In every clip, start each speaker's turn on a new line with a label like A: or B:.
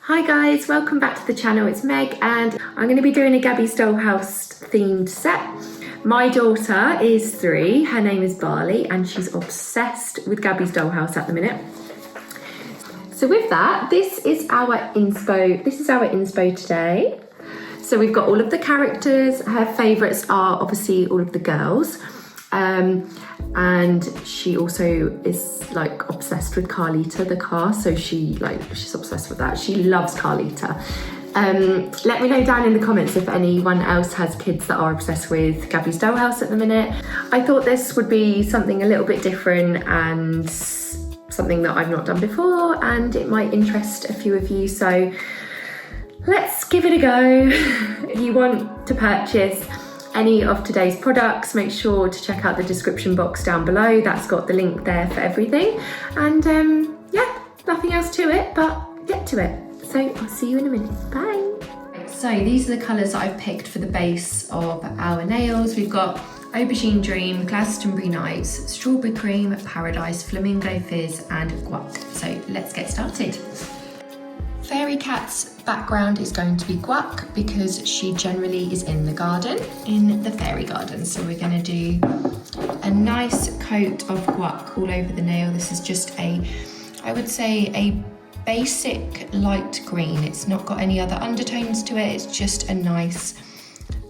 A: Hi guys, welcome back to the channel. It's Meg and I'm going to be doing a Gabby's Dollhouse themed set. My daughter is 3, her name is Bali and she's obsessed with Gabby's Dollhouse at the minute. So with that, this is our inspo today. So we've got all of the characters. Her favourites are obviously all of the girls. And she also is like obsessed with Carlita, the car, so she's obsessed with that. She loves Carlita. Let me know down in the comments if anyone else has kids that are obsessed with Gabby's Dollhouse at the minute. I thought this would be something a little bit different and something that I've not done before, and it might interest a few of you, so let's give it a go. If you want to purchase any of today's products, make sure to check out the description box down below. That's got the link there for everything. And yeah, nothing else to it, but get to it. So I'll see you in a minute. Bye. So these are the colours that I've picked for the base of our nails. We've got Aubergine Dream, Glastonbury Nights, Strawberry Cream, Paradise, Flamingo Fizz and Guac. So let's get started. Fairy Cat's background is going to be Guac because she generally is in the garden, in the fairy garden. So we're going to do a nice coat of Guac all over the nail. This is just I would say a basic light green. It's not got any other undertones to it. It's just a nice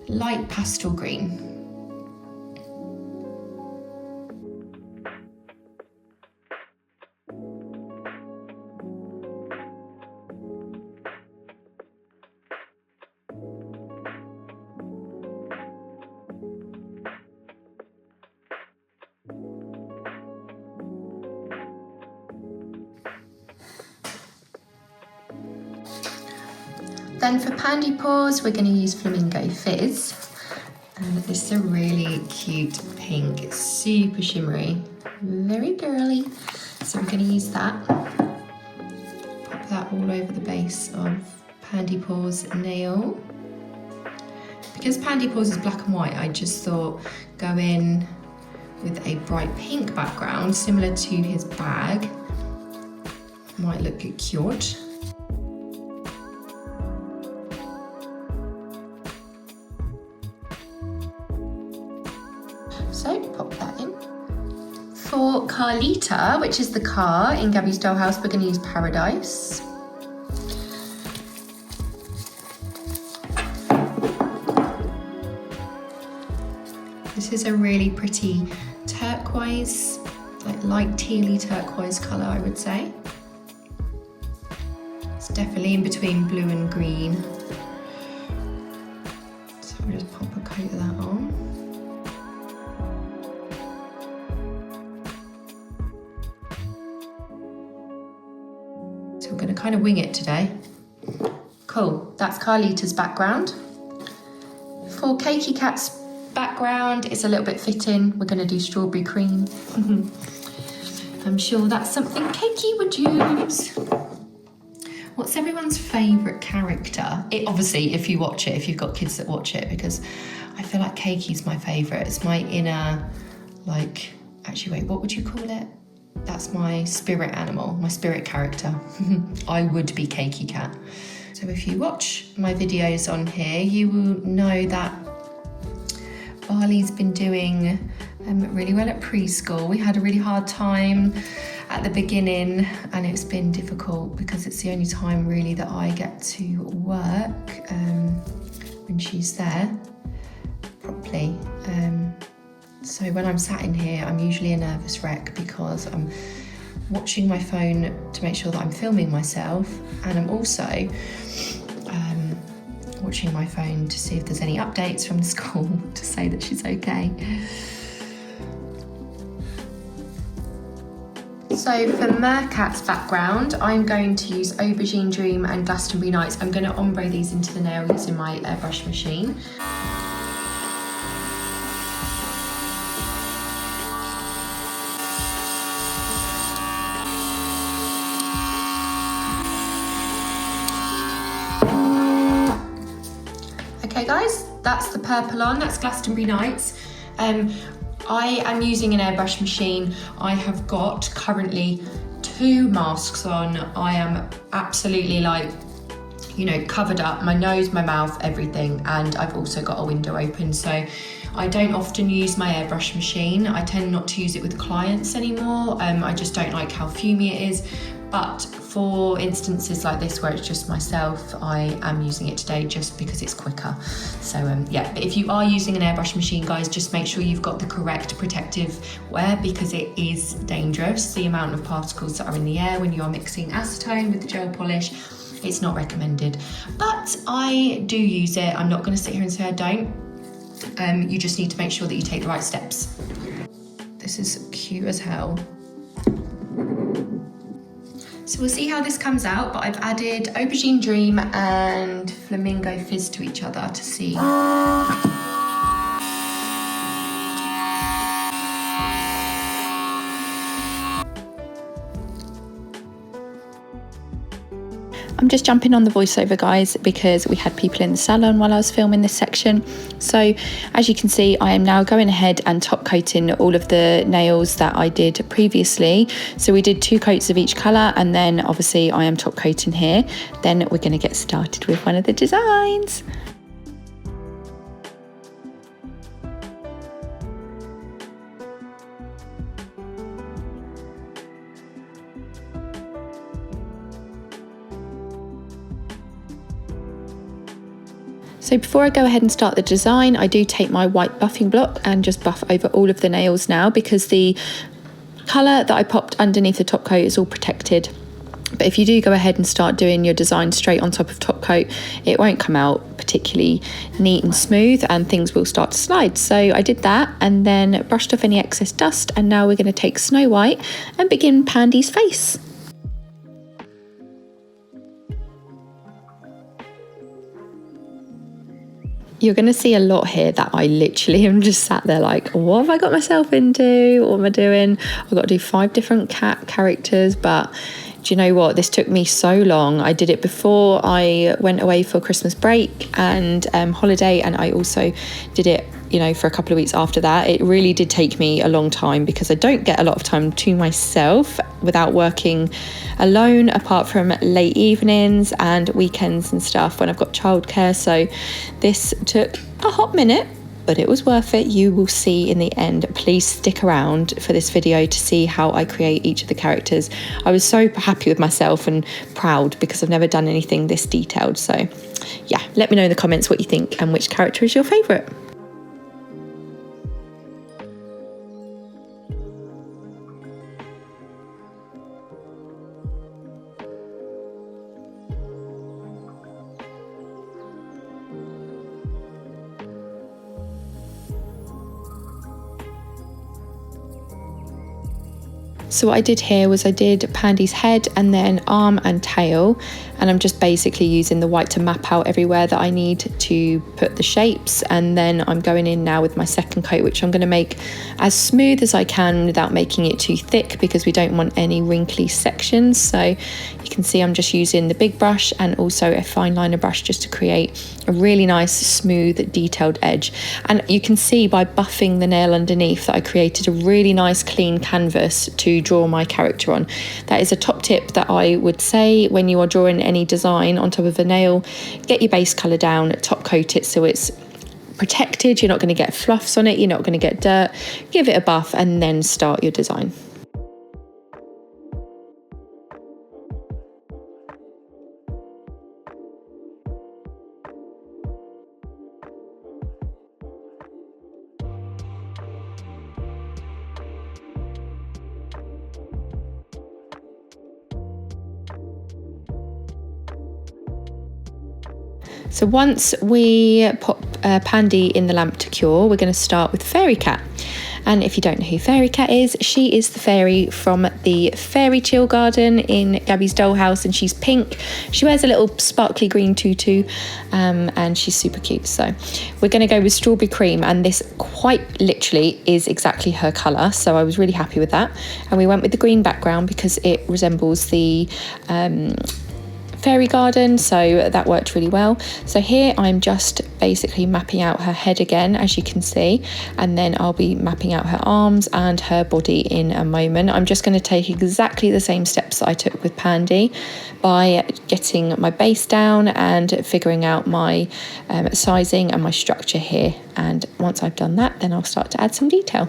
A: light pastel green. Then for Pandy paws, we're going to use Flamingo Fizz. And this is a really cute pink. It's super shimmery, very girly. So we're going to use that. Pop that all over the base of Pandy paws nail. Because Pandy paws is black and white, I just thought go in with a bright pink background, similar to his bag. Might look cute. So pop that in. For Carlita, which is the car in Gabby's Dollhouse, we're going to use Paradise. This is a really pretty turquoise, like light tealy turquoise colour, I would say. It's definitely in between blue and green. So we'll just pop a coat of that on. We're going to kind of wing it today. Cool, that's Carlita's background. For Cakey Cat's background, it's a little bit fitting. We're going to do Strawberry Cream. I'm sure that's something Cakey would use. What's everyone's favourite character? It obviously, if you watch it, if you've got kids that watch it, because I feel like Cakey's my favourite. It's my inner, like, actually wait, what would you call it? That's my spirit animal, my spirit character. I would be Cakey Cat. So if you watch my videos on here, you will know that Bali's been doing really well at preschool. We had a really hard time at the beginning and it's been difficult because it's the only time really that I get to work when she's there properly. So when I'm sat in here, I'm usually a nervous wreck because I'm watching my phone to make sure that I'm filming myself, and I'm also watching my phone to see if there's any updates from the school to say that she's okay. So for MerCat's background, I'm going to use Aubergine Dream and Glastonbury Nights. I'm going to ombre these into the nail using my airbrush machine. Okay guys, that's the purple on, that's Glastonbury Nights. I am using an airbrush machine. I have got currently 2 masks on. I am absolutely like you know, covered up my nose, my mouth, everything. And I've also got a window open, so I don't often use my airbrush machine. I tend not to use it with clients anymore. I just don't like how fumey it is. But for instances like this where it's just myself, I am using it today just because it's quicker. So yeah, but if you are using an airbrush machine, guys, just make sure you've got the correct protective wear, because it is dangerous, the amount of particles that are in the air when you are mixing acetone with the gel polish. It's not recommended, but I do use it. I'm not going to sit here and say I don't. You just need to make sure that you take the right steps. This is cute as hell. So we'll see how this comes out, but I've added Aubergine Dream and Flamingo Fizz to each other to see. I'm just jumping on the voiceover, guys, because we had people in the salon while I was filming this section. So as you can see, I am now going ahead and top coating all of the nails that I did previously. So we did 2 coats of each colour, and then obviously I am top coating here. Then we're going to get started with one of the designs. So before I go ahead and start the design, I do take my white buffing block and just buff over all of the nails now, because the colour that I popped underneath the top coat is all protected. But if you do go ahead and start doing your design straight on top of top coat, it won't come out particularly neat and smooth, and things will start to slide. So I did that and then brushed off any excess dust, and now we're going to take Snow White and begin Pandy's face. You're going to see a lot here that I literally am just sat there like, what have I got myself into? What am I doing? I've got to do 5 different cat characters, but do you know what? This took me so long. I did it before I went away for Christmas break and holiday, and I also did it, you know, for a couple of weeks after that. It really did take me a long time because I don't get a lot of time to myself without working alone, apart from late evenings and weekends and stuff when I've got childcare. So this took a hot minute, but it was worth it. You will see in the end. Please stick around for this video to see how I create each of the characters. I was so happy with myself and proud because I've never done anything this detailed. So yeah, let me know in the comments what you think and which character is your favourite. So what I did here was I did Pandy's head and then arm and tail, and I'm just basically using the white to map out everywhere that I need to put the shapes. And then I'm going in now with my second coat, which I'm going to make as smooth as I can without making it too thick, because we don't want any wrinkly sections. So you can see I'm just using the big brush and also a fine liner brush just to create a really nice smooth detailed edge. And you can see by buffing the nail underneath that I created a really nice clean canvas to draw my character on. That is a top tip that I would say when you are drawing any design on top of a nail. Get your base colour down, top coat it so it's protected. You're not going to get fluffs on it, you're not going to get dirt. Give it a buff and then start your design. So once we pop Pandy in the lamp to cure, we're going to start with Fairy Cat. And if you don't know who Fairy Cat is, she is the fairy from the Fairy Chill Garden in Gabby's Dollhouse, and she's pink. She wears a little sparkly green tutu, and she's super cute. So we're going to go with Strawberry Cream, and this quite literally is exactly her colour, so I was really happy with that. And we went with the green background because it resembles the
B: fairy garden, so that worked really well. So here I'm just basically mapping out her head again, as you can see, and then I'll be mapping out her arms and her body in a moment. I'm just going to take exactly the same steps that I took with Pandy by getting my base down and figuring out my sizing and my structure here. And once I've done that, then I'll start to add some detail.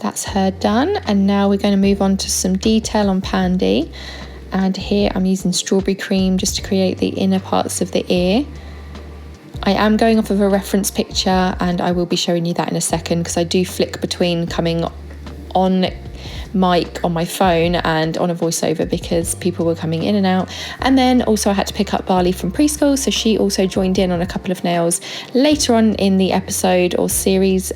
B: That's her done, and now we're going to move on to some detail on Pandy. And here I'm using strawberry cream just to create the inner parts of the ear. I am going off of a reference picture, and I will be showing you that in a second, because I do flick between coming on mic on my phone and on a voiceover because people were coming in and out. And then also I had to pick up Bali from preschool, so she also joined in on a couple of nails later on in the episode or series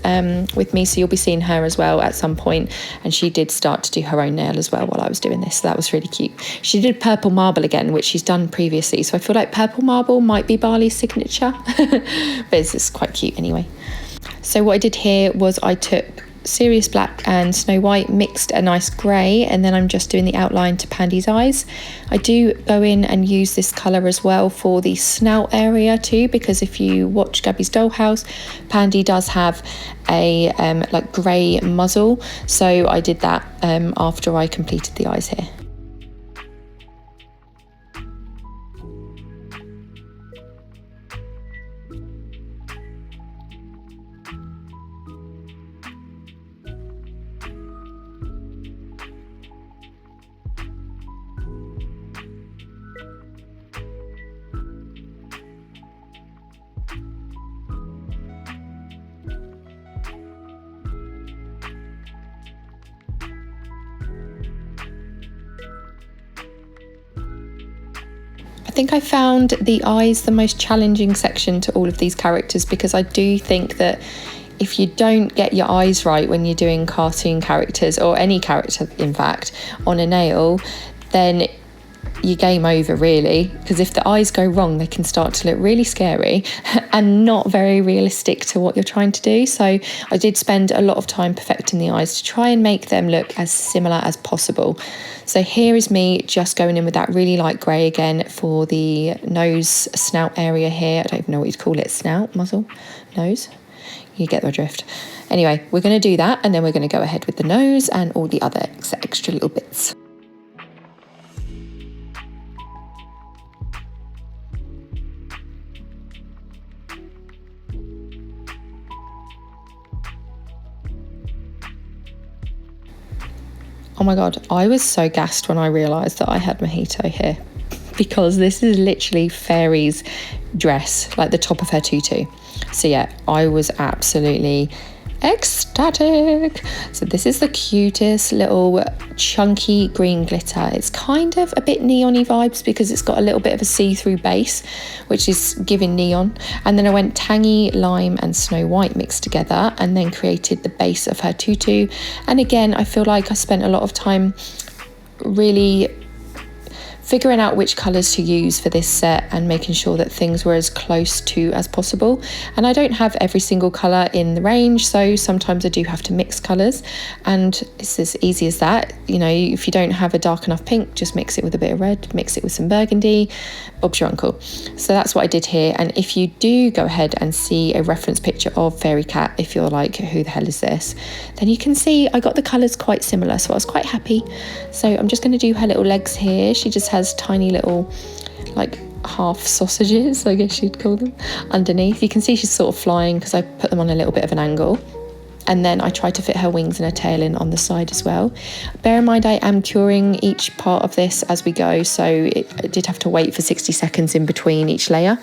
B: with me, so you'll be seeing her as well at some point. And she did start to do her own nail as well while I was doing this, so that was really cute. She did purple marble again, which she's done previously, so I feel like purple marble might be Bali's signature but it's quite cute anyway. So what I did here was I took Serious Black and Snow White, mixed a nice grey, and then I'm just doing the outline to Pandy's eyes. I do go in and use this colour as well for the snout area too, because if you watch Gabby's Dollhouse, Pandy does have a like grey muzzle, so I did that after I completed the eyes here. I think I found the eyes the most challenging section to all of these characters, because I do think that if you don't get your eyes right when you're doing cartoon characters, or any character in fact, on a nail, then you game over really, because if the eyes go wrong they can start to look really scary and not very realistic to what you're trying to do. So I did spend a lot of time perfecting the eyes to try and make them look as similar as possible. So here is me just going in with that really light grey again for the nose snout area here. I don't even know what you'd call it, snout, muzzle, nose, you get the drift. Anyway, we're going to do that, and then we're going to go ahead with the nose and all the other extra little bits. Oh my god, I was so gassed when I realised that I had Mojito here, because this is literally Fairy's dress, like the top of her tutu. So yeah, I was absolutely ecstatic. So this is the cutest little chunky green glitter. It's kind of a bit neon-y vibes because it's got a little bit of a see-through base, which is giving neon. And then I went tangy lime and Snow White mixed together and then created the base of her tutu. And again, I feel like I spent a lot of time really figuring out which colours to use for this set and making sure that things were as close to as possible. And I don't have every single colour in the range, so sometimes I do have to mix colours, and it's as easy as that. You know, if you don't have a dark enough pink, just mix it with a bit of red, mix it with some burgundy, Bob's your uncle. So that's what I did here. And if you do go ahead and see a reference picture of Fairy Cat, if you're like, who the hell is this, then you can see I got the colours quite similar, so I was quite happy. So I'm just going to do her little legs here. She just has tiny little like half sausages, I guess you'd call them, underneath. You can see she's sort of flying because I put them on a little bit of an angle. And then I tried to fit her wings and her tail in on the side as well. Bear in mind I am curing each part of this as we go, so I did have to wait for 60 seconds in between each layer.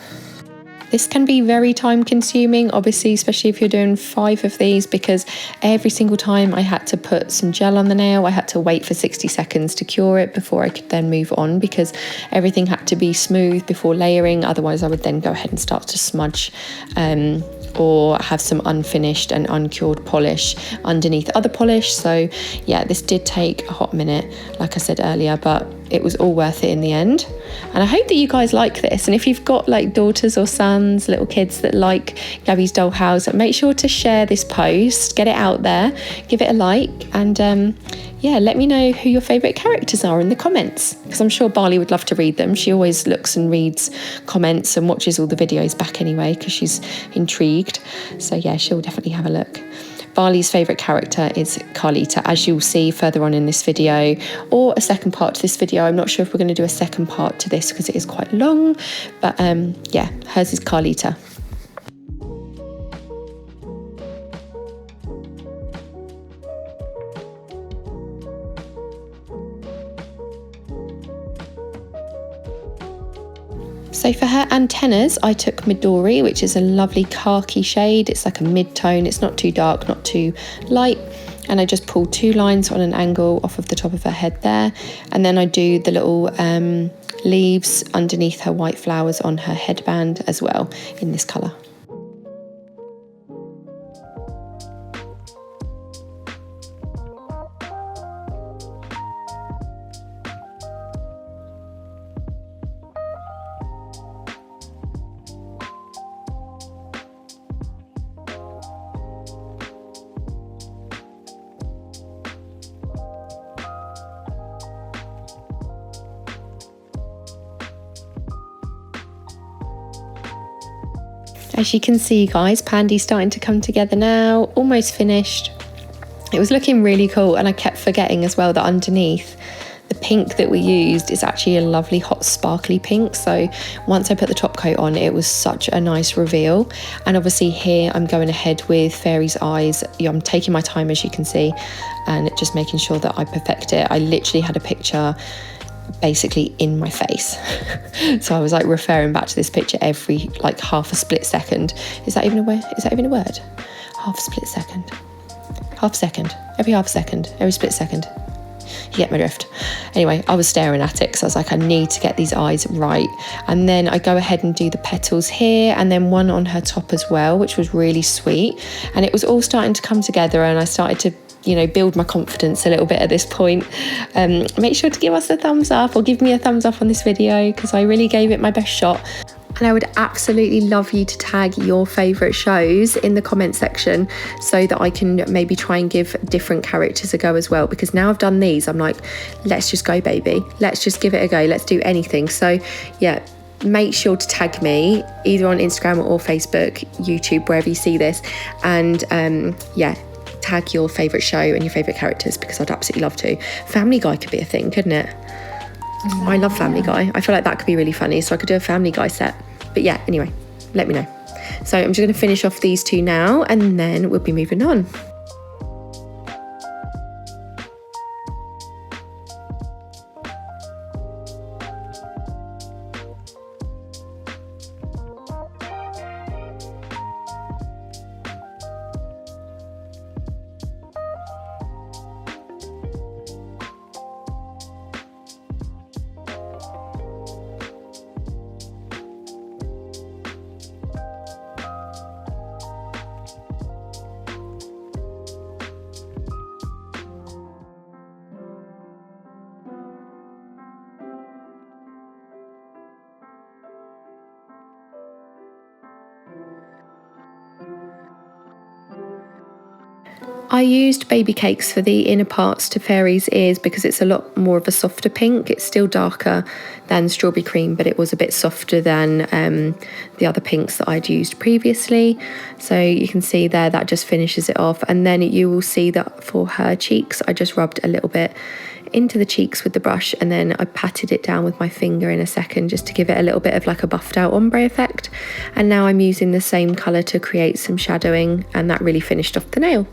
B: This can be very time consuming, obviously, especially if you're doing 5 of these, because every single time I had to put some gel on the nail, I had to wait for 60 seconds to cure it before I could then move on, because everything had to be smooth before layering. Otherwise I would then go ahead and start to smudge or have some unfinished and uncured polish underneath other polish. So yeah, this did take a hot minute, like I said earlier, but it was all worth it in the end. And I hope that you guys like this. And if you've got like daughters or sons, little kids that like Gabby's Dollhouse, make sure to share this post, get it out there, give it a like, and yeah, let me know who your favourite characters are in the comments, because I'm sure Bali would love to read them. She always looks and reads comments and watches all the videos back anyway, because she's intrigued. So yeah, she'll definitely have a look. Bali's favourite character is Carlita, as you'll see further on in this video, or a second part to this video. I'm not sure if we're going to do a second part to this because it is quite long, but yeah, hers is Carlita. So for her antennas, I took Midori, which is a lovely khaki shade. It's like a mid-tone. It's not too dark, not too light. And I just pulled 2 lines on an angle off of the top of her head there. And then I do the little leaves underneath her white flowers on her headband as well in this colour. As you can see, guys, Pandy's starting to come together now, almost finished. It was looking really cool, and I kept forgetting as well that underneath, the pink that we used is actually a lovely hot sparkly pink. So once I put the top coat on, it was such a nice reveal. And obviously here I'm going ahead with Fairy's eyes. I'm taking my time, as you can see, and just making sure that I perfect it. I literally had a picture basically in my face. So I was like referring back to this picture every like half a split second. Is that even a word? Is that even a word? Half a split second. Half second. Every half second. Every split second. You get my drift. Anyway, I was staring at it because I was like, I need to get these eyes right. And then I go ahead and do the petals here, and then one on her top as well, which was really sweet. And it was all starting to come together, and I started to, you know, build my confidence a little bit at this point. Make sure to give us a thumbs up, or give me a thumbs up on this video, because I really gave it my best shot. And I would absolutely love you to tag your favourite shows in the comment section, so that I can maybe try and give different characters a go as well. Because now I've done these, I'm like, let's just go, baby. Let's just give it a go. Let's do anything. So yeah, make sure to tag me either on Instagram or Facebook, YouTube, wherever you see this. And yeah, tag your favourite show and your favourite characters, because I'd absolutely love to. Family Guy could be a thing, couldn't it? I love Family Guy. I feel like that could be really funny, so I could do a Family Guy set. But yeah, anyway, let me know. So I'm just going to finish off these 2 now, and then we'll be moving on. I used baby cakes for the inner parts to Fairy's ears because it's a lot more of a softer pink. It's still darker than Strawberry Cream, but it was a bit softer than the other pinks that I'd used previously. So you can see there, that just finishes it off. And then you will see that for her cheeks, I just rubbed a little bit
A: into the cheeks with the brush, and then I patted it down with my finger in a second just to give it a little bit of like a buffed out ombre effect. And now I'm using the same colour to create some shadowing, and that really finished off the nail.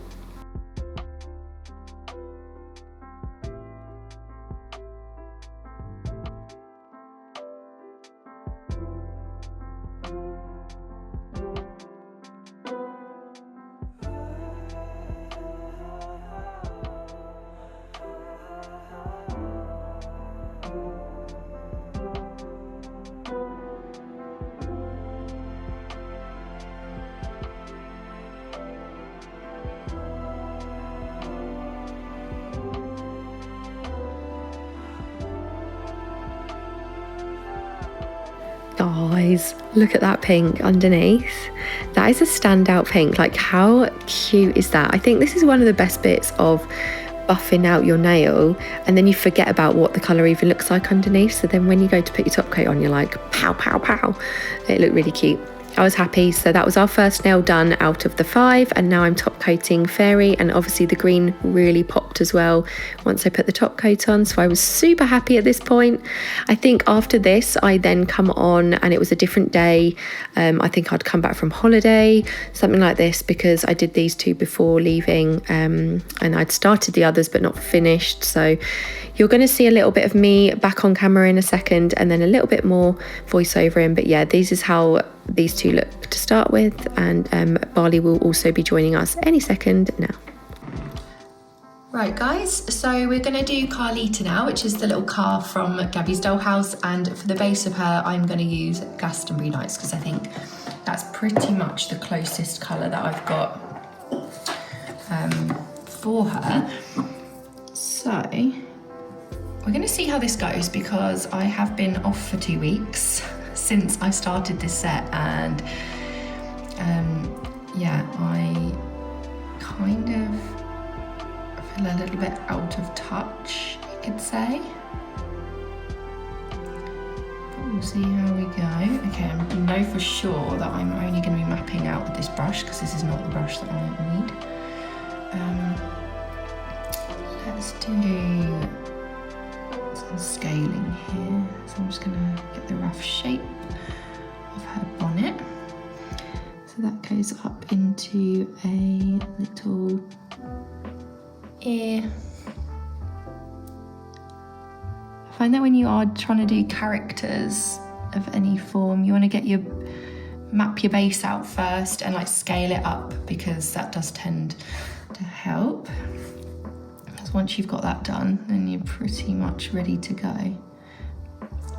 A: Guys, look at that pink underneath. That is a standout pink. Like, how cute is that? I think this is one of the best bits of buffing out your nail, and then you forget about what the colour even looks like underneath. So then when you go to put your top coat on, you're like, pow, pow, pow. It looked really cute. I was happy. So that was our first nail done out of the 5, and now I'm top coating Fairy, and obviously the green really popped as well once I put the top coat on, so I was super happy at this point. I think after this I then come on, and it was a different day. I think I'd come back from holiday, something like this, because I did these 2 before leaving, and I'd started the others but not finished. So you're going to see a little bit of me back on camera in a second, and then a little bit more voiceover in. But yeah, this is how these 2 look to start with, and Bali will also be joining us any second now. Right guys, so we're going to do Carlita now, which is the little car from Gabby's Dollhouse, and for the base of her I'm going to use Glastonbury Nights, because I think that's pretty much the closest colour that I've got for her. So we're going to see how this goes, because I have been off for 2 weeks since I started this set, and yeah, I kind of feel a little bit out of touch, you could say. But we'll see how we go. Okay, I know for sure that I'm only going to be mapping out with this brush, because this is not the brush that I need. Let's do some scaling here. So I'm just going to get the rough shape of her bonnet. So that goes up into a little ear. I find that when you are trying to do characters of any form, you want to map your base out first and like scale it up, because that does tend to help. Because once you've got that done, then you're pretty much ready to go.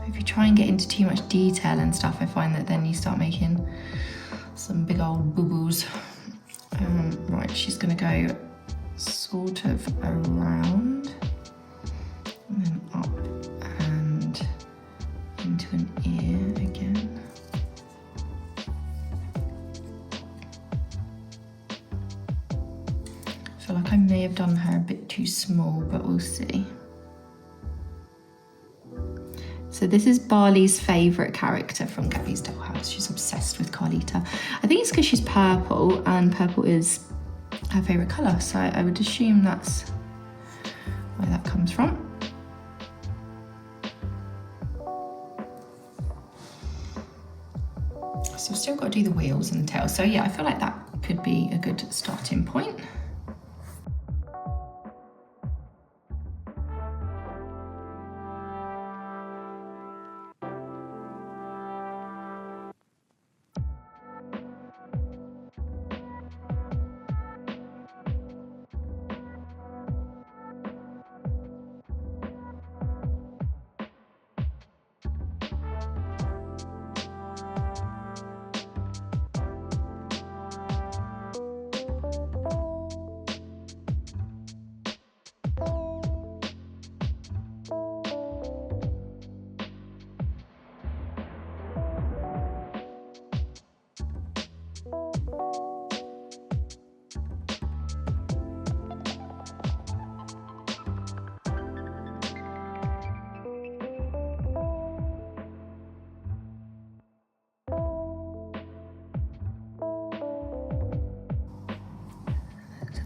A: If you try and get into too much detail and stuff, I find that then you start making some big old boo-boos. Right, she's gonna go sort of around and then up and into an ear again. I feel like I may have done her a bit too small, but we'll see. So this is Bali's favourite character from Gabby's Dollhouse. She's obsessed with Carlita. I think it's because she's purple, and purple is her favourite colour, so I would assume that's where that comes from. So I've still got to do the wheels and the tail. So yeah, I feel like that could be a good starting point.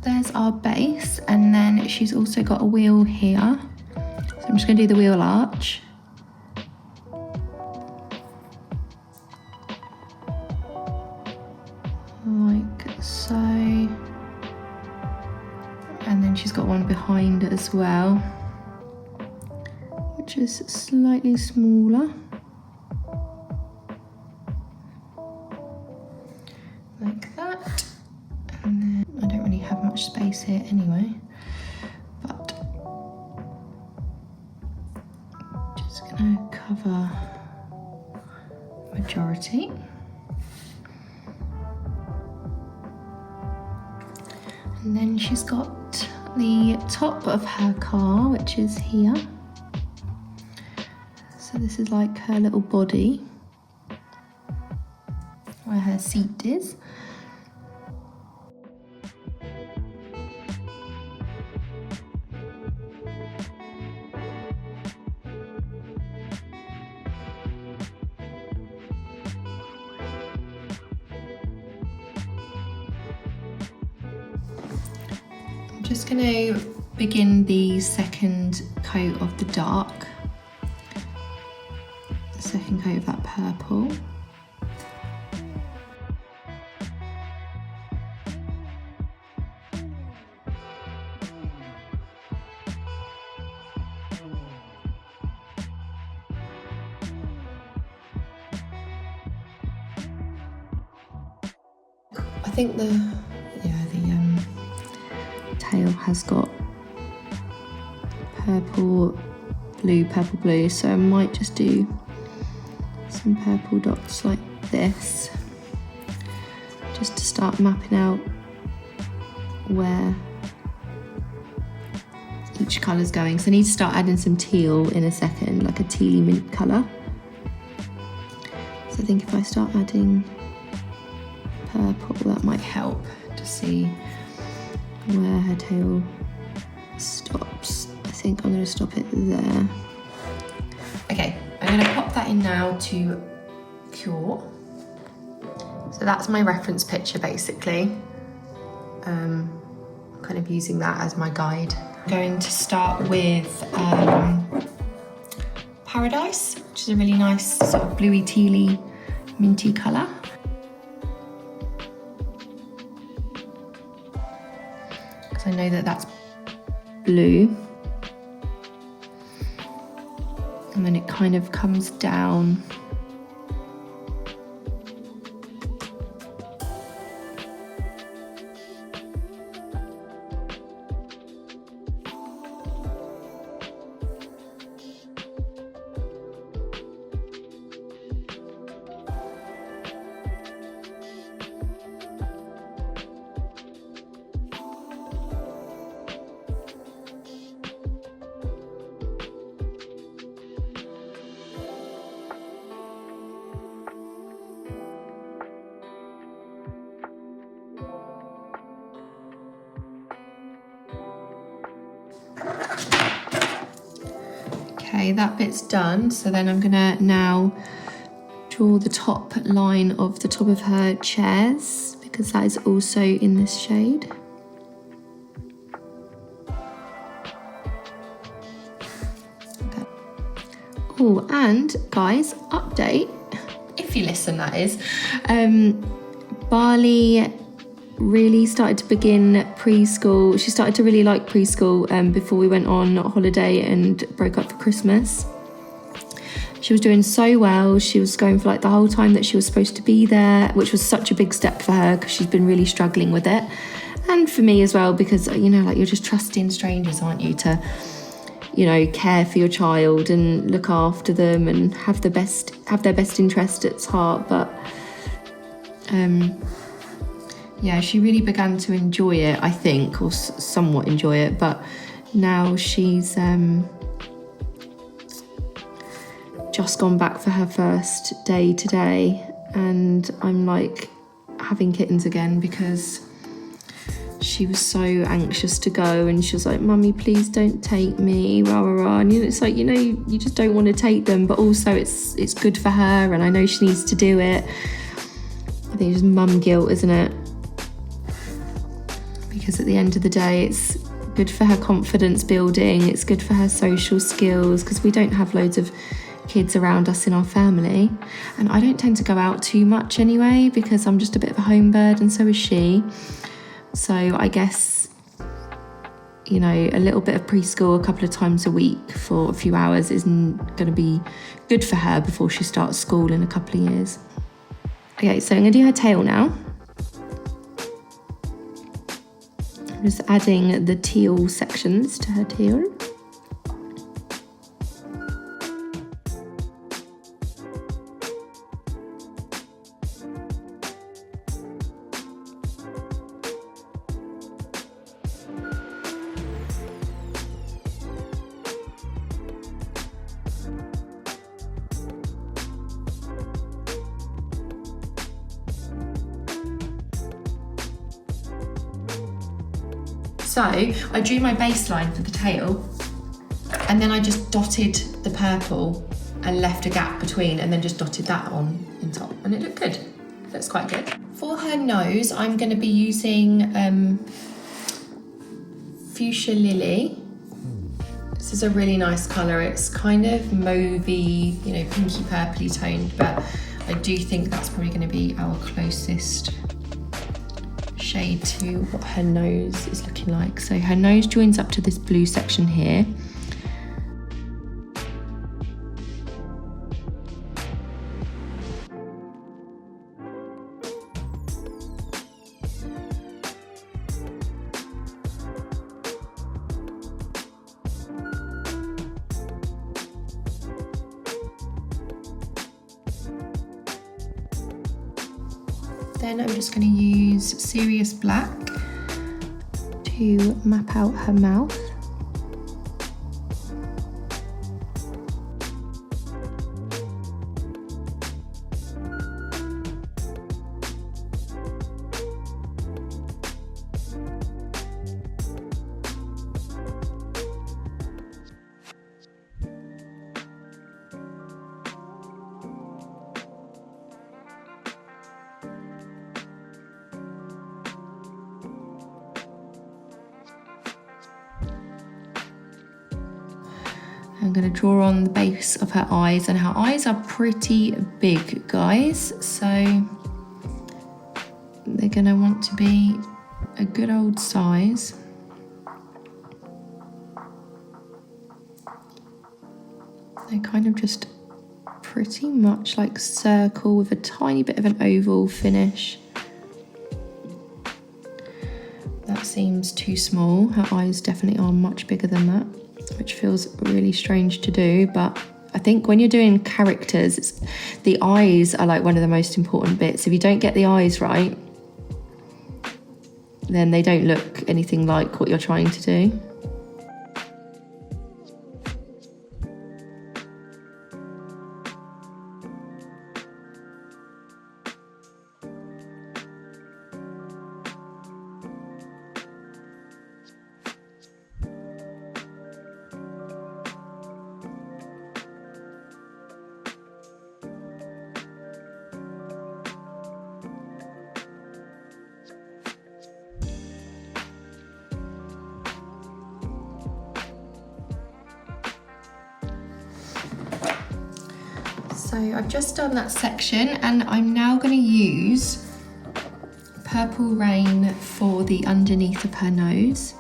A: There's our base, and then she's also got a wheel here,
B: I'm just going to do the wheel arch. Like so. And then she's got one behind it as well, which is slightly smaller. Like that. And then I don't really have much space here anyway, but just gonna cover majority. And then she's got the top of her car, which is here. So this is like her little body, where her seat is. I'm just going to begin the second coat of the dark, the second coat of that purple. I think the tail has got purple, blue, so I might just do some purple dots like this, just to start mapping out where each colour's going. So I need to start adding some teal in a second, like a tealy mint colour. So I think if I start adding purple, that might help to see where her tail stops. I think I'm going to stop it there. Okay, I'm going to pop that in now to cure. So that's my reference picture basically. Kind of using that as my guide. I'm going to start with Paradise, which is a really nice sort of bluey tealy minty colour. I know that that's blue, and then it kind of comes down Okay, that bit's done. So then I'm gonna now draw the top line of the top of her chairs, because that is also in this shade. Okay. Oh, and guys, update, if you listen that is, Bali really started to begin preschool. She started to really like preschool before we went on holiday and broke up for Christmas. She was doing so well. She was going for like the whole time that she was supposed to be there, which was such a big step for her because she's been really struggling with it. And for me as well, because, you know, like, you're just trusting strangers, aren't you, to, you know, care for your child and look after them and have their best interest at heart. But yeah, she really began to enjoy it, I think, or somewhat enjoy it. But now she's just gone back for her first day today, and I'm like having kittens again because she was so anxious to go, and she was like, "Mummy, please don't take me, rah rah rah." And it's like, you know, you just don't want to take them, but also it's good for her, and I know she needs to do it. I think it's mum guilt, isn't it? Because at the end of the day, it's
A: good for her confidence building, it's good for her social skills, because we don't have loads of kids around us in our family, and I don't tend to go out too much anyway because I'm just a bit of a home bird, and so is she. So I guess, you know, a little bit of preschool a couple of times a week for a few hours isn't going to be good for her before she starts school in a couple of years. Okay, so I'm going to do her tail now. I'm just adding the teal sections to her tail. So I drew my baseline for the tail, and then I just dotted the purple and left a gap between, and then just dotted that on top, and it looked good. It looks quite good. For her nose, I'm going to be using Fuchsia Lily. This is a really nice colour. It's kind of mauvey, you know, pinky purpley toned, but I do think that's probably going to be our closest shade to what her nose is looking like. So her nose joins up to this blue section here. Then I'm just going to use Serious Black to map out her mouth. I'm going to draw on the base of her eyes, and her eyes are pretty big, guys, so they're going to want to be a good old size. They're kind of just pretty much like circle with a tiny bit of an oval finish. That seems too small. Her eyes definitely are much bigger than that, which feels really strange to do, but I think when you're doing characters, the eyes are like one of the most important bits. If you don't get the eyes right, then they don't look anything like what you're trying to do. So I've just done that section, and I'm now going to use Purple Rain for the underneath of her nose.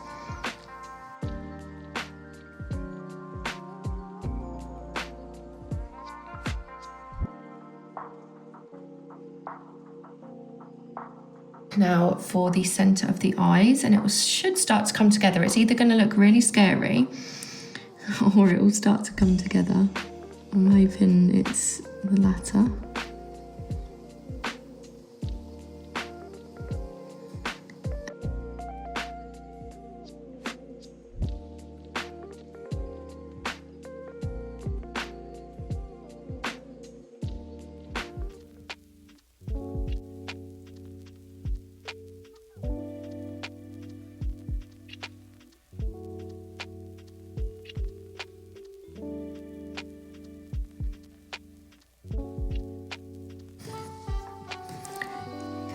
A: Now for the centre of the eyes, and it should start to come together. It's either going to look really scary or it will start to come together. I'm hoping it's the latter.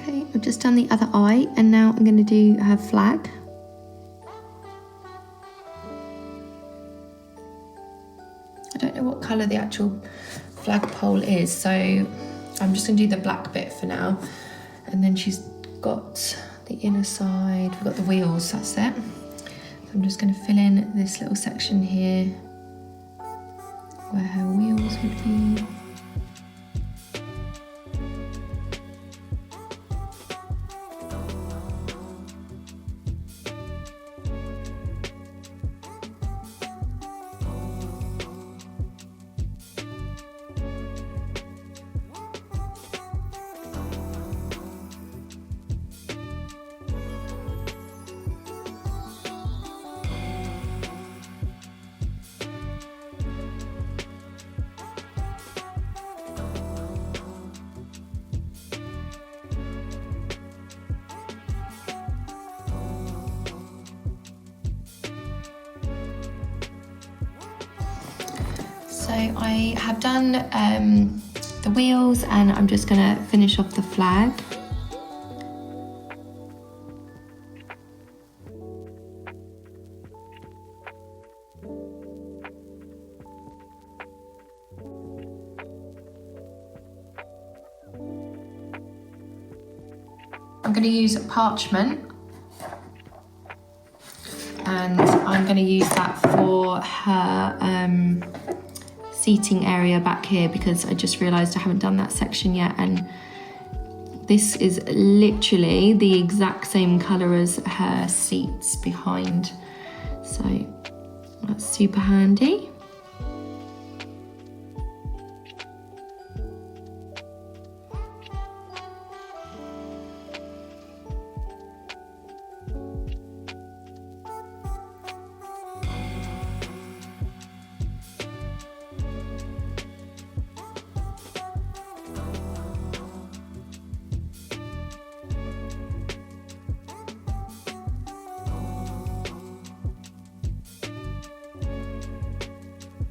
A: Okay, I've just done the other eye, and now I'm going to do her flag.
B: know what colour the actual flagpole is, so I'm just going to do the black bit for now. And then she's got the inner side, we've got the wheels, that's it. So I'm just going to fill in this little section here where her wheels would be. So I have done the wheels, and I'm just going to finish off the flag. I'm going to use Parchment, and I'm going to use that for her seating area back here, because I just realised I haven't done that section yet, and this is literally the exact same colour as her seats behind, so that's super handy.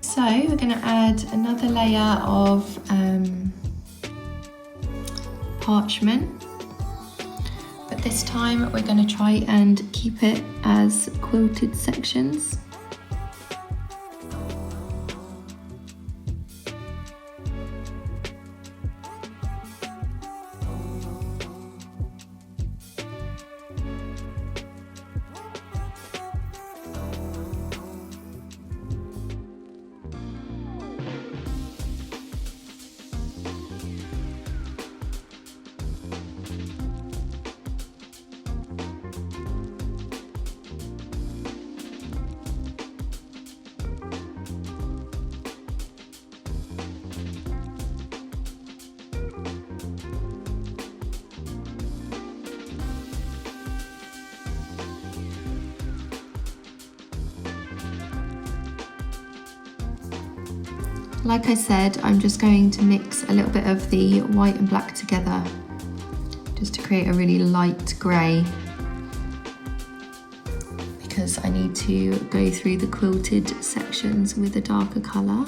B: So we're going to add another layer of Parchment, but this time we're going to try and keep it as quilted sections. Like I said, I'm just going to mix a little bit of the white and black together just to create a really light grey, because I need to go through the quilted sections with a darker colour.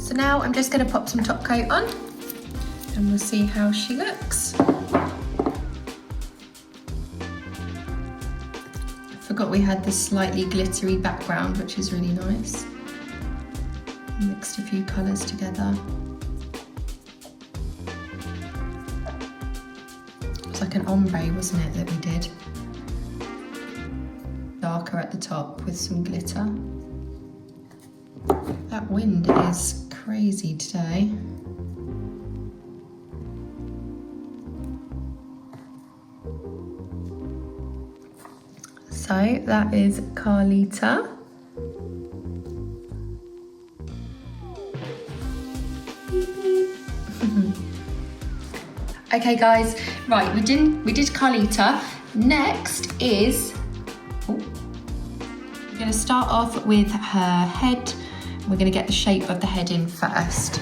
B: So now I'm just going to pop some top coat on and we'll see how she looks. I forgot we had this slightly glittery background, which is really nice. Mixed a few colours together. It was like an ombre, wasn't it, that we did? Darker at the top with some glitter. That wind is crazy today. So that is Carlita. Okay guys, right, we did Carlita. Next is, we're gonna start off with her head. We're gonna get the shape of the head in first.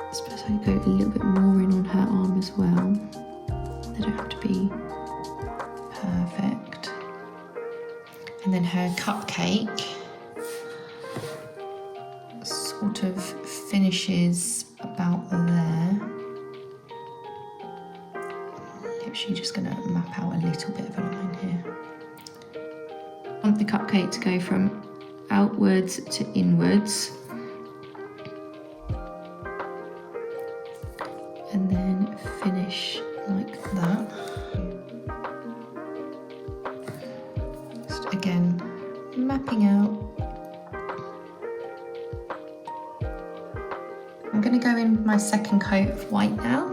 B: I suppose I'd go a little bit more in on her arm as well. They don't have to be perfect. And then her cupcake sort of finishes about there. Literally just going to map out a little bit of a line here. I want the cupcake to go from outwards to inwards. And then finish like that. Just again, mapping out. I'm going to go in with my second coat of white now.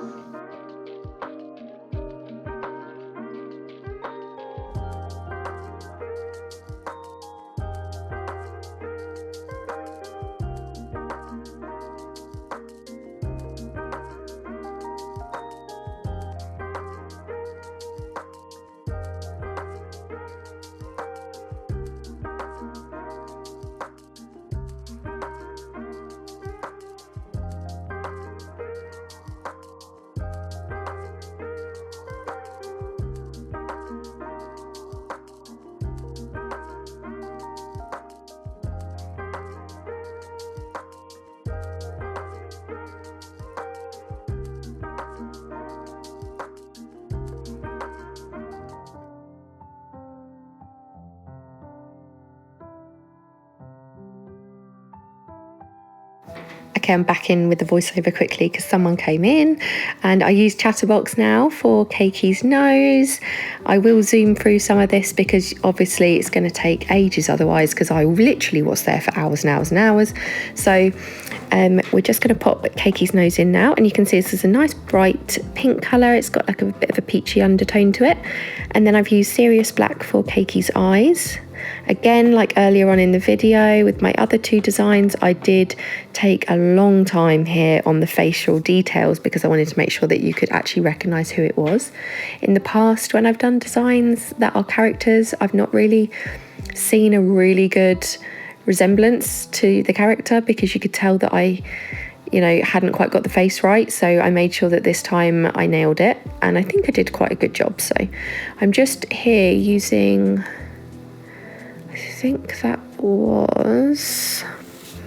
B: Okay, I'm back in with the voiceover quickly because someone came in, and I use Chatterbox now for Cakey's nose. I will zoom through some of this because obviously it's going to take ages otherwise, because I literally was there for hours and hours and hours. So we're just going to pop Cakey's nose in now, and you can see this is a nice bright pink colour. It's got like a bit of a peachy undertone to it. And then I've used Serious Black for Cakey's eyes. Again, like earlier on in the video with my other two designs, I did take a long time here on the facial details because I wanted to make sure that you could actually recognise who it was. In the past, when I've done designs that are characters, I've not really seen a really good resemblance to the character because you could tell that I hadn't quite got the face right. So I made sure that this time I nailed it, and I think I did quite a good job. So I'm just here using, I think that was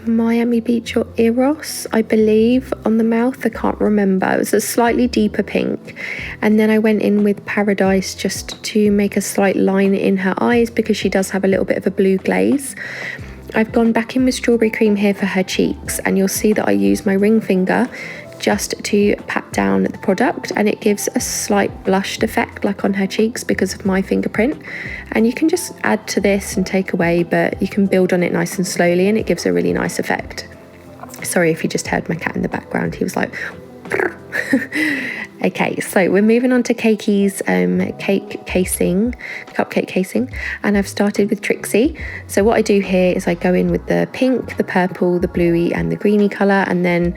B: Miami Beach or Eros, I believe, on the mouth. I can't remember. It was a slightly deeper pink. And then I went in with Paradise just to make a slight line in her eyes because she does have a little bit of a blue glaze. I've gone back in with Strawberry Cream here for her cheeks, and you'll see that I use my ring finger just to pat down the product, and it gives a slight blushed effect like on her cheeks because of my fingerprint. And you can just add to this and take away, but you can build on it nice and slowly, and it gives a really nice effect. Sorry if you just heard my cat in the background. He was like Okay, so we're moving on to Cakey's cupcake casing, and I've started with Trixie. So what I do here is I go in with the pink, the purple, the bluey and the greeny colour, and then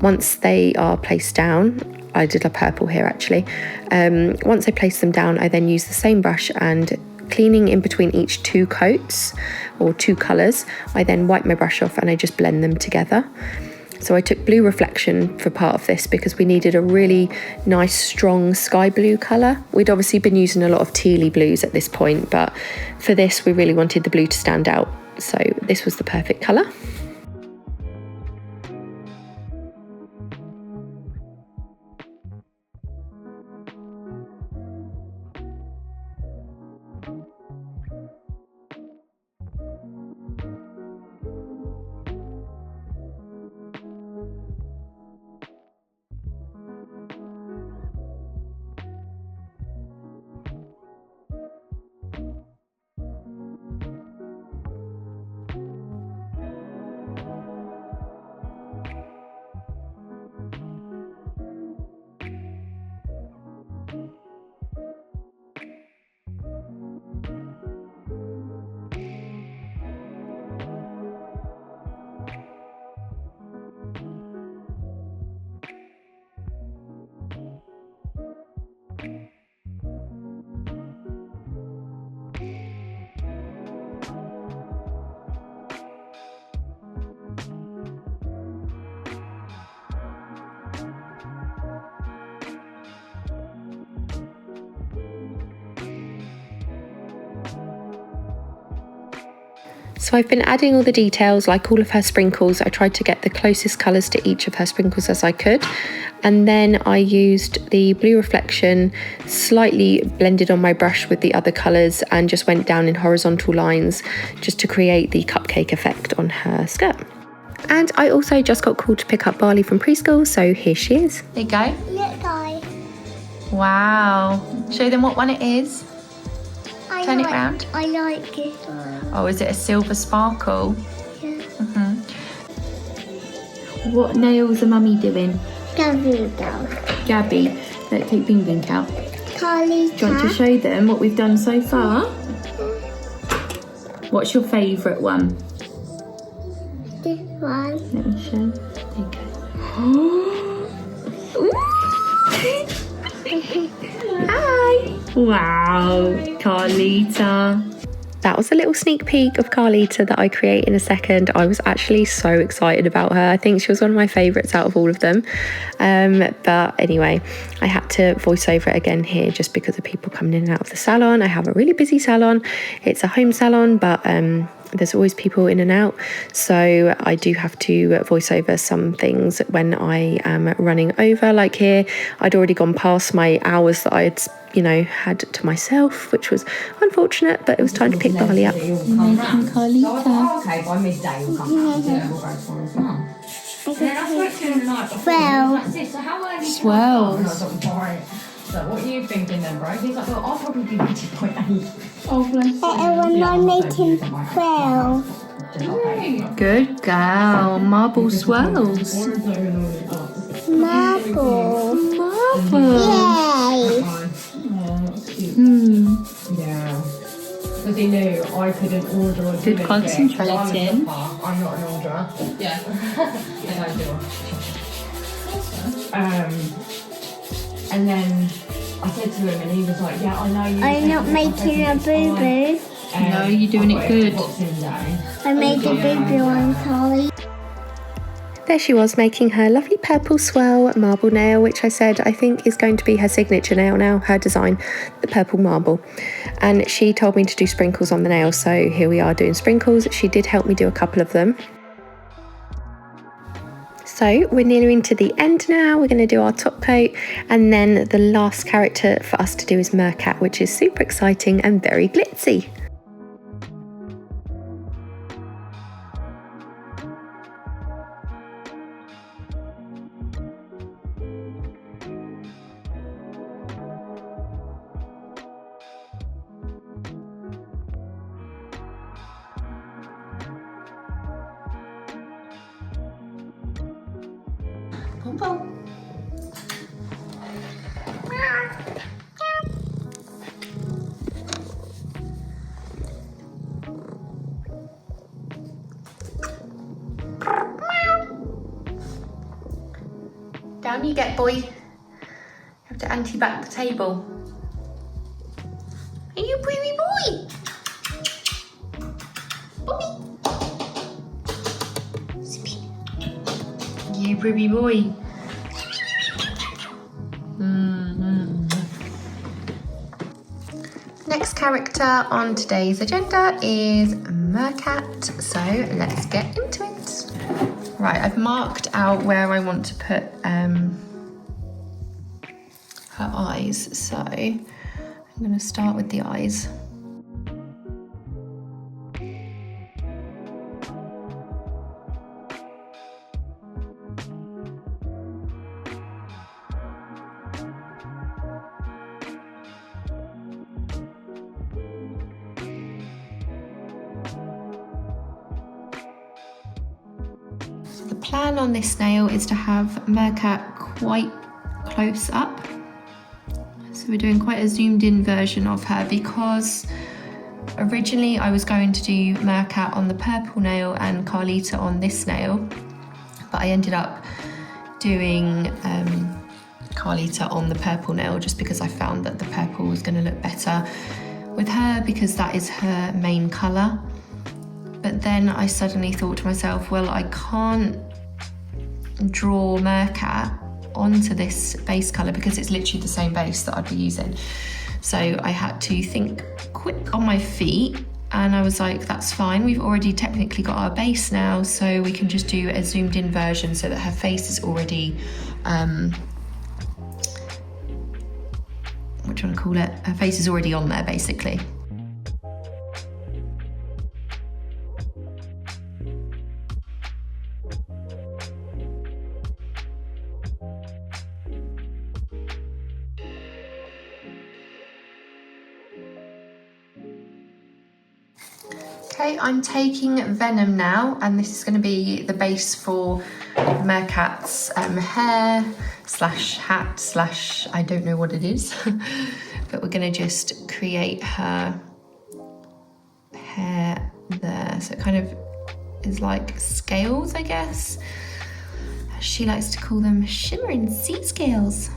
B: once they are placed down, I did a purple here actually, once I place them down I then use the same brush, and cleaning in between each 2 coats or 2 colours, I then wipe my brush off and I just blend them together. So I took blue reflection for part of this because we needed a really nice strong sky blue colour. We'd obviously been using a lot of tealy blues at this point, but for this we really wanted the blue to stand out, so this was the perfect colour. So I've been adding all the details, like all of her sprinkles. I tried to get the closest colours to each of her sprinkles as I could. And then I used the blue reflection, slightly blended on my brush with the other colours, and just went down in horizontal lines just to create the cupcake effect on her skirt. And I also just got called to pick up Bali from preschool, so here she is. There you go.
C: Look, guys.
B: Wow. Show them what one it is. Turn it round.
C: I like it.
B: Oh, is it a silver sparkle?
C: Yeah.
A: What nails are mummy doing?
C: Gabby doll.
A: Gabby, let's take Bing Bing out.
C: Carlita.
A: Do you want to show them what we've done so far? What's your favourite one?
C: This one.
A: Let me show. There you go. Hi! Wow, Carlita.
B: That was a little sneak peek of Carlita that I create in a second. I was actually so excited about her. I think she was one of my favourites out of all of them. But anyway, I had to voice over it again here just because of people coming in and out of the salon. I have a really busy salon. It's a home salon, but there's always people in and out, so I do have to voice over some things when I am running over. Like here, I'd already gone past my hours that I'd had to myself, which was unfortunate, but it was time to pick Bali up.
A: Making Carlita.
D: Okay, by midday we'll come back and we'll go to one as well. Then I spoke to him the night before.
C: Well.
D: Like, sis, so how early
A: Swells.
D: can I come? And I was like, right. So what are you thinking then, bro? He's like, well, I'll probably be ready by 8.
A: Oh, bless
C: When I'm making 12.
A: Good girl. Marble swirls.
C: Marble.
A: Marble.
C: Yay.
D: Yeah. Because he knew I couldn't order or do
A: Good
D: anything.
A: concentrating.
D: I'm not an orderer.
A: Yeah.
D: I don't do. And then I said to him and he was like, yeah, I know you.
C: I'm not making a boo-boo.
A: No, you're doing it good.
C: I made a boo-boo on Carly.
B: There she was, making her lovely purple swirl marble nail, which I said I think is going to be her signature nail now, her design, the purple marble. And she told me to do sprinkles on the nail, so here we are doing sprinkles. She did help me do a couple of them. So we're nearing to the end now. We're going to do our top coat, and then the last character for us to do is MerCat, which is super exciting and very glitzy. On you get, boy. You have to anti-back the table. Are you a pretty boy? Bobby. You pretty boy. Next character on today's agenda is MerCat, so let's get into it. Right, I've marked out where I want to put her eyes, so I'm going to start with the eyes. The plan on this nail is to have MerCat quite close up. So we're doing quite a zoomed in version of her because originally I was going to do MerCat on the purple nail and Carlita on this nail, but I ended up doing Carlita on the purple nail just because I found that the purple was going to look better with her because that is her main colour. But then I suddenly thought to myself, well, I can't draw MerCat onto this base colour because it's literally the same base that I'd be using. So I had to think quick on my feet and I was like, that's fine. We've already technically got our base now, so we can just do a zoomed in version so that her face is already, what do you want to call it? Her face is already on there basically. Okay, I'm taking Venom now, and this is going to be the base for MerCat's hair slash hat slash I don't know what it is, but we're going to just create her hair there. So it kind of is like scales, I guess. She likes to call them shimmering sea scales.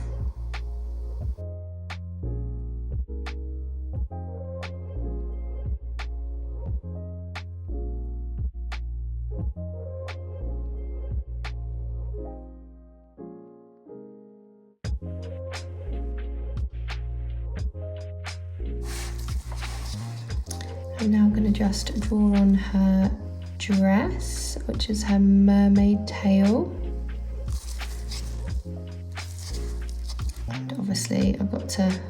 B: I'm now going to just draw on her dress, which is her mermaid tail. And obviously I've got to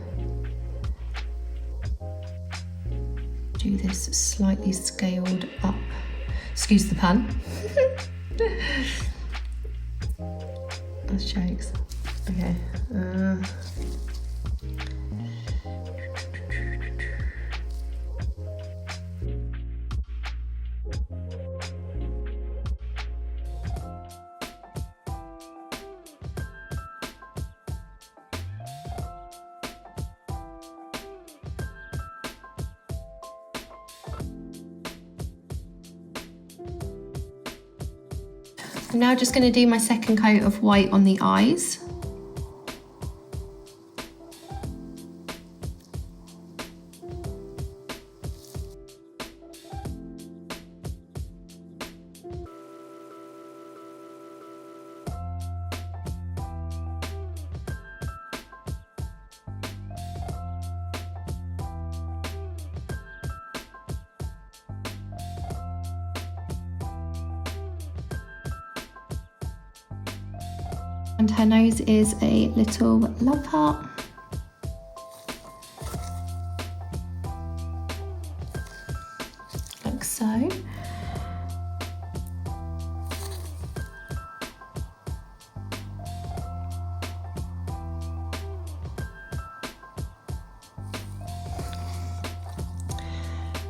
B: do this slightly scaled up. Excuse the pun. That's jokes. Okay. I'm now just going to do my second coat of white on the eyes. And her nose is a little love heart. Like so.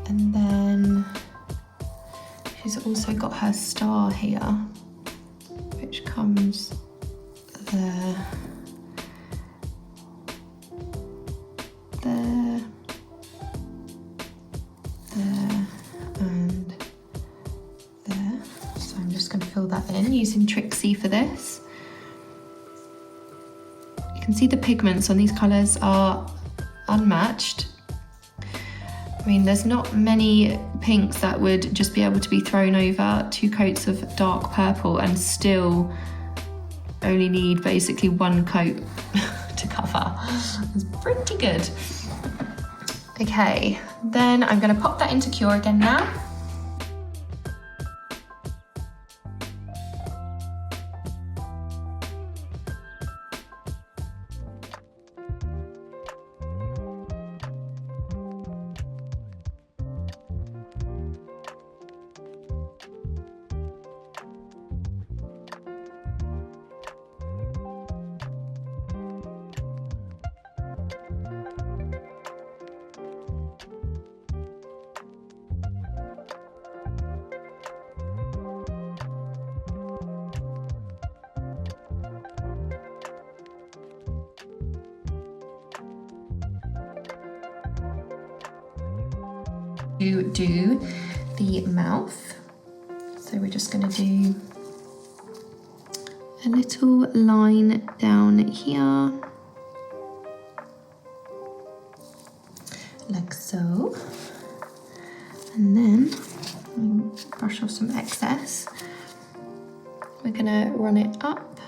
B: And then she's also got her star here, which comes there, there, there, and there. So I'm just going to fill that in using Trixie for this. can see the pigments on these colours are unmatched. I mean, there's not many pinks that would just be able to be thrown over 2 coats of dark purple and still only need basically 1 coat to cover. It's pretty good. Okay, then I'm going to pop that into Cure again now. To do the mouth, so we're just going to do a little line down here like so, and then brush off some excess. We're going to run it up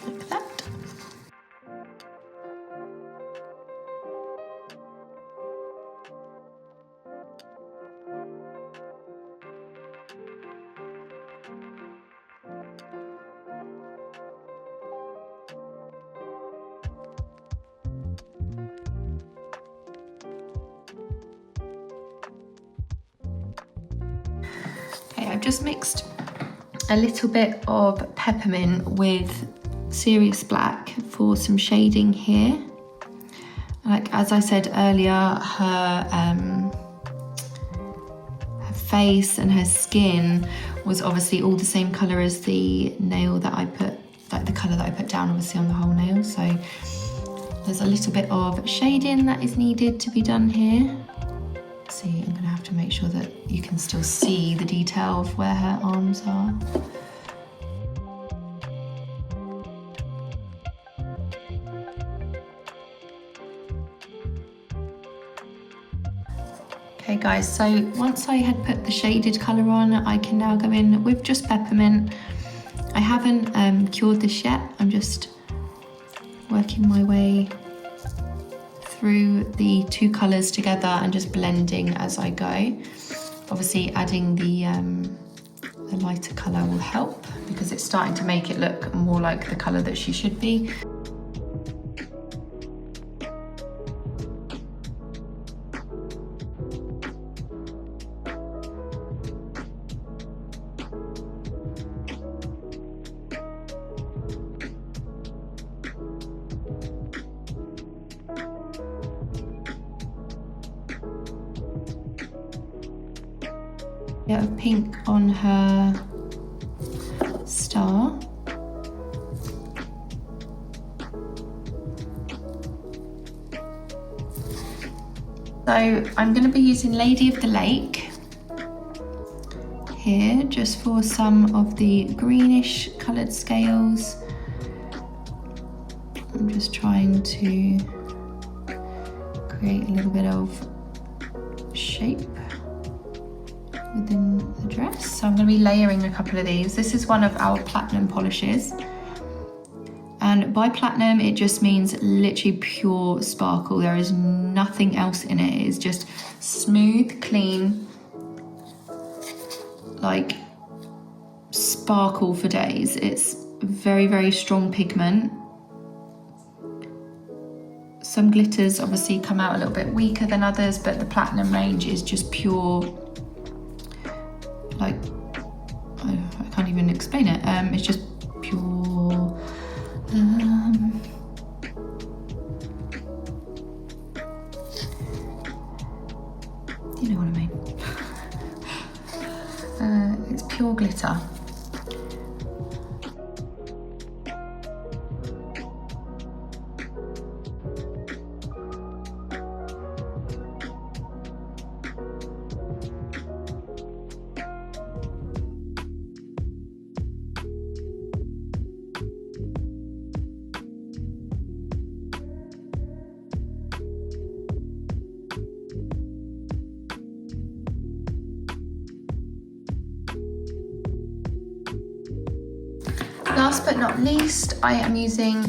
B: like that. I've just mixed a little bit of Peppermint with Serious Black for some shading here. Like, as I said earlier, her face and her skin was obviously all the same colour as the nail that I put, like the colour that I put down obviously on the whole nail. So there's a little bit of shading that is needed to be done here. See, I'm going to have to make sure that you can still see the detail of where her arms are. Okay guys, so once I had put the shaded colour on, I can now go in with just Peppermint. I haven't cured this yet, I'm just working my way through the 2 colours together and just blending as I go. Obviously adding the lighter colour will help because it's starting to make it look more like the colour that she should be. Bit of pink on her star. So I'm going to be using Lady of the Lake here just for some of the greenish coloured scales. I'm just trying to create a little bit of shape within the dress. So I'm going to be layering a couple of these. This is one of our platinum polishes. And by platinum, it just means literally pure sparkle. There is nothing else in it. It is just smooth, clean, like sparkle for days. It's very, very strong pigment. Some glitters obviously come out a little bit weaker than others, but the platinum range is just pure, like, I can't even explain it. It's just pure, you know what I mean. It's pure glitter. Last but not least, I am using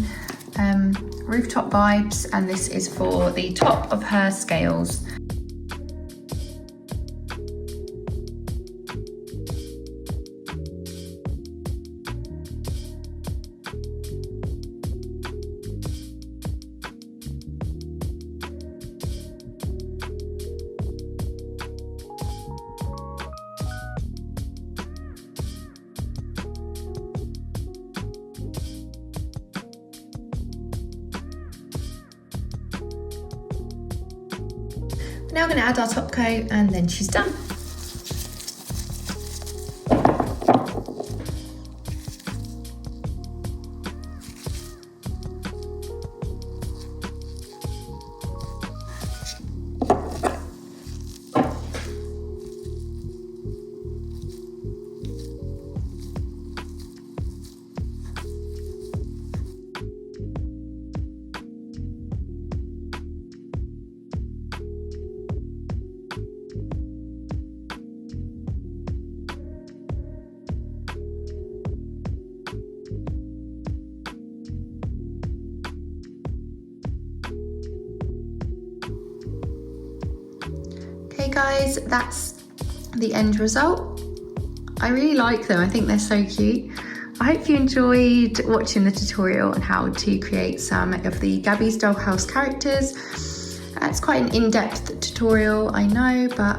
B: Rooftop Vibes, and this is for the top of her scales. Now we're going to add our top coat and then she's done. Okay guys, that's the end result. I really like them, I think they're so cute. I hope you enjoyed watching the tutorial on how to create some of the Gabby's Dollhouse characters. It's quite an in-depth tutorial, I know, but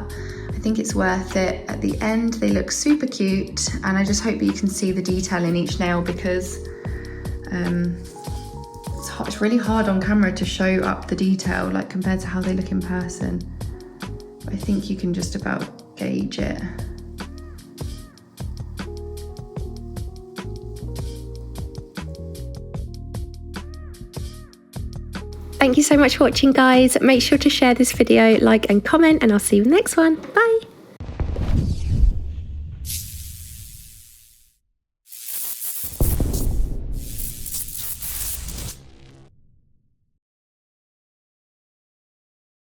B: I think it's worth it. At the end, they look super cute, and I just hope that you can see the detail in each nail, because it's really hard on camera to show up the detail, like compared to how they look in person. I think you can just about gauge it.
A: Thank you so much for watching, guys. Make sure to share this video, like and comment, and I'll see you in the next one. Bye.